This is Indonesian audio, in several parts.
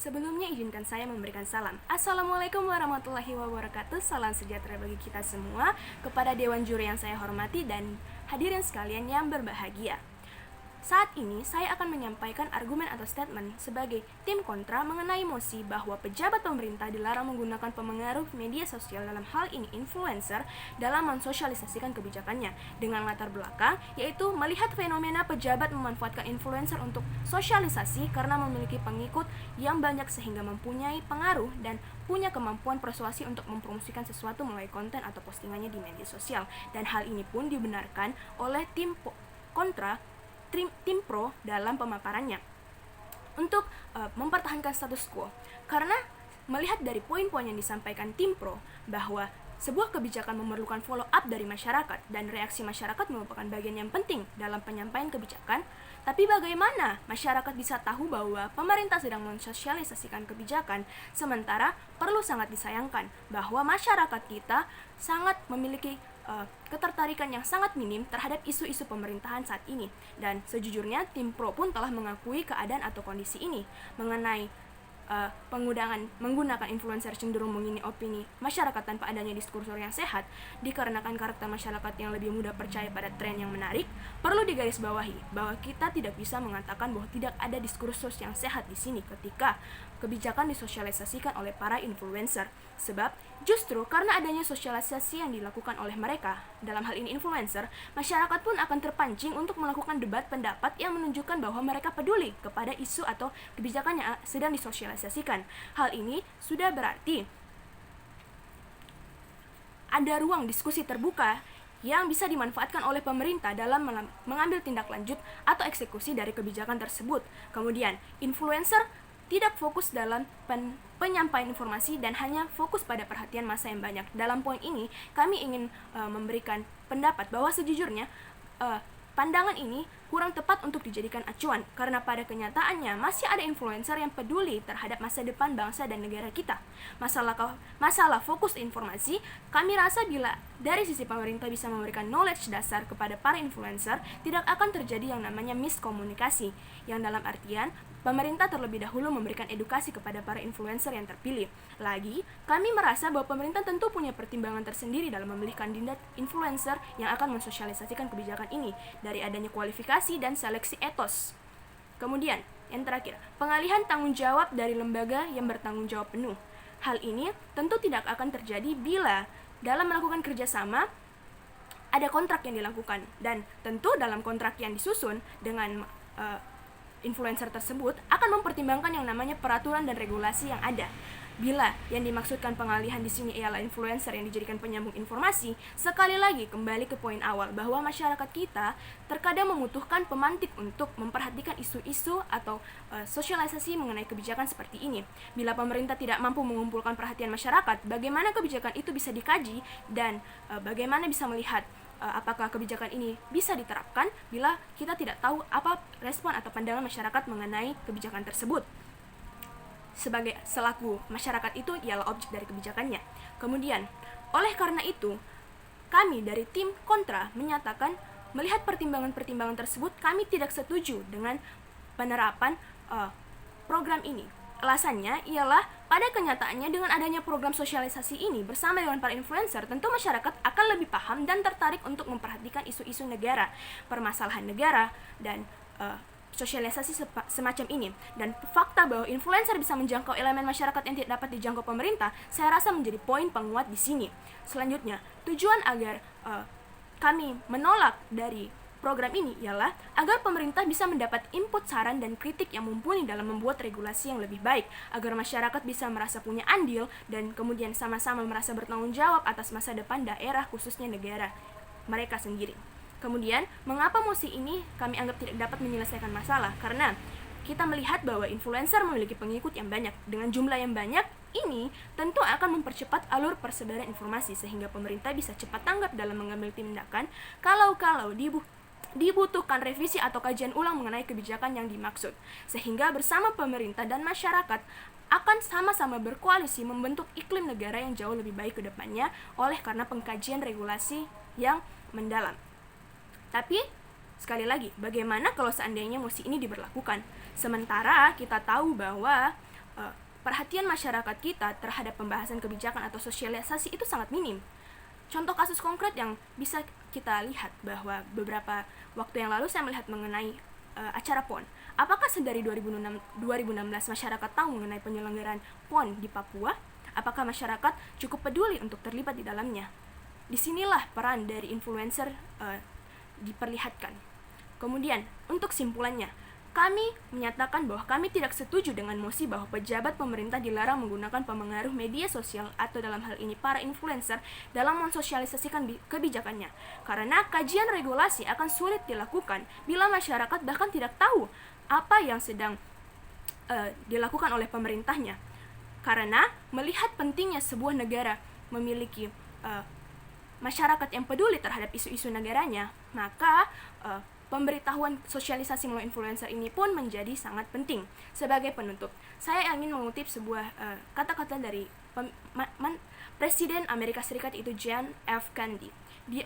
Sebelumnya izinkan saya memberikan salam. Assalamualaikum warahmatullahi wabarakatuh. Salam sejahtera bagi kita semua, kepada Dewan Juri yang saya hormati dan hadirin sekalian yang berbahagia. Saat ini saya akan menyampaikan argumen atau statement sebagai tim kontra mengenai mosi bahwa pejabat pemerintah dilarang menggunakan pemengaruh media sosial, dalam hal ini influencer, dalam mensosialisasikan kebijakannya, dengan latar belakang yaitu melihat fenomena pejabat memanfaatkan influencer untuk sosialisasi karena memiliki pengikut yang banyak sehingga mempunyai pengaruh dan punya kemampuan persuasi untuk mempromosikan sesuatu melalui konten atau postingannya di media sosial. Dan hal ini pun dibenarkan oleh tim kontra, tim pro dalam pemaparannya untuk mempertahankan status quo, karena melihat dari poin-poin yang disampaikan tim pro bahwa sebuah kebijakan memerlukan follow up dari masyarakat dan reaksi masyarakat merupakan bagian yang penting dalam penyampaian kebijakan. Tapi bagaimana masyarakat bisa tahu bahwa pemerintah sedang mensosialisasikan kebijakan, sementara perlu sangat disayangkan bahwa masyarakat kita sangat memiliki ketertarikan yang sangat minim terhadap isu-isu pemerintahan saat ini. Dan sejujurnya tim pro pun telah mengakui keadaan atau kondisi ini mengenai menggunakan influencer cenderung mengini opini masyarakat tanpa adanya diskursus yang sehat, dikarenakan karakter masyarakat yang lebih mudah percaya pada tren yang menarik. Perlu digarisbawahi bahwa kita tidak bisa mengatakan bahwa tidak ada diskursus yang sehat di sini ketika kebijakan disosialisasikan oleh para influencer, sebab justru karena adanya sosialisasi yang dilakukan oleh mereka, dalam hal ini influencer, masyarakat pun akan terpancing untuk melakukan debat pendapat yang menunjukkan bahwa mereka peduli kepada isu atau kebijakan yang sedang disosialisasikan. Hal ini sudah berarti ada ruang diskusi terbuka yang bisa dimanfaatkan oleh pemerintah dalam mengambil tindak lanjut atau eksekusi dari kebijakan tersebut. Kemudian, influencer tidak fokus dalam penyampaian informasi dan hanya fokus pada perhatian massa yang banyak. Dalam poin ini, kami ingin memberikan pendapat bahwa sejujurnya pandangan ini kurang tepat untuk dijadikan acuan, karena pada kenyataannya masih ada influencer yang peduli terhadap masa depan bangsa dan negara kita. Masalah fokus informasi, kami rasa bila dari sisi pemerintah bisa memberikan knowledge dasar kepada para influencer, tidak akan terjadi yang namanya miskomunikasi, yang dalam artian pemerintah terlebih dahulu memberikan edukasi kepada para influencer yang terpilih. Lagi, kami merasa bahwa pemerintah tentu punya pertimbangan tersendiri dalam memilih kandidat influencer yang akan mensosialisasikan kebijakan ini, dari adanya kualifikasi dan seleksi etos. Kemudian, yang terakhir, pengalihan tanggung jawab dari lembaga yang bertanggung jawab penuh. Hal ini tentu tidak akan terjadi bila dalam melakukan kerjasama ada kontrak yang dilakukan, dan tentu dalam kontrak yang disusun dengan influencer tersebut akan mempertimbangkan yang namanya peraturan dan regulasi yang ada. Bila yang dimaksudkan pengalihan di sini ialah influencer yang dijadikan penyambung informasi, sekali lagi kembali ke poin awal bahwa masyarakat kita terkadang membutuhkan pemantik untuk memperhatikan isu-isu atau sosialisasi mengenai kebijakan seperti ini. Bila pemerintah tidak mampu mengumpulkan perhatian masyarakat, bagaimana kebijakan itu bisa dikaji dan bagaimana bisa melihat apakah kebijakan ini bisa diterapkan bila kita tidak tahu apa respon atau pandangan masyarakat mengenai kebijakan tersebut. Selaku masyarakat itu ialah objek dari kebijakannya. Kemudian, oleh karena itu, kami dari tim kontra menyatakan melihat pertimbangan-pertimbangan tersebut, kami tidak setuju dengan penerapan program ini. Alasannya ialah pada kenyataannya dengan adanya program sosialisasi ini bersama dengan para influencer, tentu masyarakat akan lebih paham dan tertarik untuk memperhatikan isu-isu negara, permasalahan negara, dan sosialisasi semacam ini. Dan fakta bahwa influencer bisa menjangkau elemen masyarakat yang tidak dapat dijangkau pemerintah, saya rasa menjadi poin penguat di sini. Selanjutnya, tujuan agar kami menolak dari program ini ialah agar pemerintah bisa mendapat input, saran, dan kritik yang mumpuni dalam membuat regulasi yang lebih baik, agar masyarakat bisa merasa punya andil dan kemudian sama-sama merasa bertanggung jawab atas masa depan daerah, khususnya negara mereka sendiri. Kemudian, mengapa mosi ini kami anggap tidak dapat menyelesaikan masalah? Karena kita melihat bahwa influencer memiliki pengikut yang banyak. Dengan jumlah yang banyak ini tentu akan mempercepat alur persebaran informasi, sehingga pemerintah bisa cepat tanggap dalam mengambil tindakan kalau dibutuhkan revisi atau kajian ulang mengenai kebijakan yang dimaksud, sehingga bersama pemerintah dan masyarakat akan sama-sama berkoalisi membentuk iklim negara yang jauh lebih baik ke depannya oleh karena pengkajian regulasi yang mendalam. Tapi sekali lagi, bagaimana kalau seandainya mosi ini diberlakukan? Sementara kita tahu bahwa perhatian masyarakat kita terhadap pembahasan kebijakan atau sosialisasi itu sangat minim. Contoh kasus konkret yang bisa kita lihat bahwa beberapa waktu yang lalu saya melihat mengenai acara PON. Apakah sedari 2016 masyarakat tahu mengenai penyelenggaraan PON di Papua? Apakah masyarakat cukup peduli untuk terlibat di dalamnya? Disinilah peran dari influencer diperlihatkan. Kemudian, untuk simpulannya, kami menyatakan bahwa kami tidak setuju dengan mosi bahwa pejabat pemerintah dilarang menggunakan pengaruh media sosial atau dalam hal ini para influencer dalam mensosialisasikan kebijakannya. Karena kajian regulasi akan sulit dilakukan bila masyarakat bahkan tidak tahu apa yang sedang dilakukan oleh pemerintahnya. Karena melihat pentingnya sebuah negara memiliki masyarakat yang peduli terhadap isu-isu negaranya, maka pemberitahuan sosialisasi melalui influencer ini pun menjadi sangat penting. Sebagai penutup, saya ingin mengutip sebuah kata-kata dari Presiden Amerika Serikat, itu John F. Kennedy.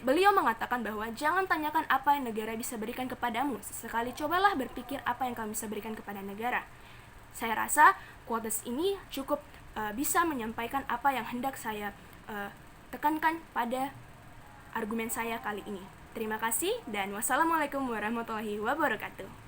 Beliau mengatakan bahwa jangan tanyakan apa yang negara bisa berikan kepadamu, sesekali cobalah berpikir apa yang kamu bisa berikan kepada negara. Saya rasa quotes ini cukup bisa menyampaikan apa yang hendak saya tekankan pada argumen saya kali ini. Terima kasih dan wassalamualaikum warahmatullahi wabarakatuh.